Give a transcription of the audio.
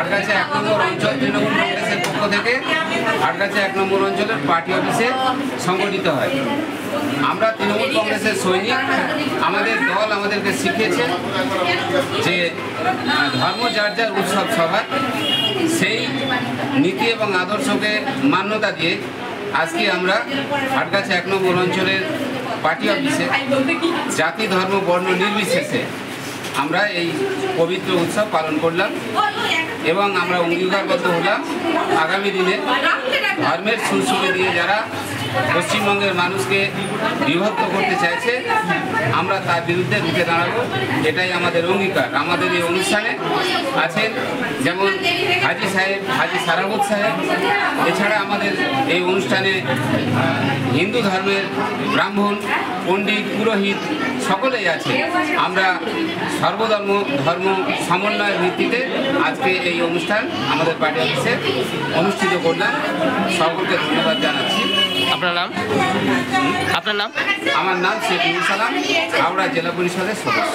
আটগাছা 1 নম্বর অঞ্চল তৃণমূল কংগ্রেসের পক্ষ থেকে আটগাছা 1 নম্বর অঞ্চলের পার্টি অফিসে সংগঠিত হয়। আমরা তৃণমূল কংগ্রেসের সৈনিক। আমাদের দল আমাদেরকে শিখিয়েছে যে ধর্ম যার যার উৎসব সবার, সেই নীতি এবং আদর্শকে মান্যতা দিয়ে আজকে আমরা আটগাছা 1 নম্বর অঞ্চলের পার্টি অফিসে জাতি ধর্ম বর্ণ নির্বিশেষে আমরা এই পবিত্র উৎসব পালন করলাম এবং আমরা অঙ্গীকারবদ্ধ হলাম আগামী দিনে ধর্মের সুরসুরে দিয়ে যারা পশ্চিমবঙ্গের মানুষকে বিভক্ত করতে চাইছে আমরা তার বিরুদ্ধে রুখে দাঁড়াবো, এটাই আমাদের অঙ্গীকার। আমাদের এই অনুষ্ঠানে আছেন যেমন হাজি সাহেব, হাজি সারাবত সাহেব, এছাড়া আমাদের এই অনুষ্ঠানে হিন্দু ধর্মের ব্রাহ্মণ, পণ্ডিত, পুরোহিত সকলেই আছে। আমরা সর্বধর্ম ধর্ম সমন্বয়ের ভিত্তিতে আজকে এই অনুষ্ঠান আমাদের পার্টি অফিসে অনুষ্ঠিত করলাম। সকলকে ধন্যবাদ জানাচ্ছি। আপনার নাম? আপনার নাম? আমার নাম শেখ নুর সালাম, হাওড়া জেলা পরিষদের সদস্য।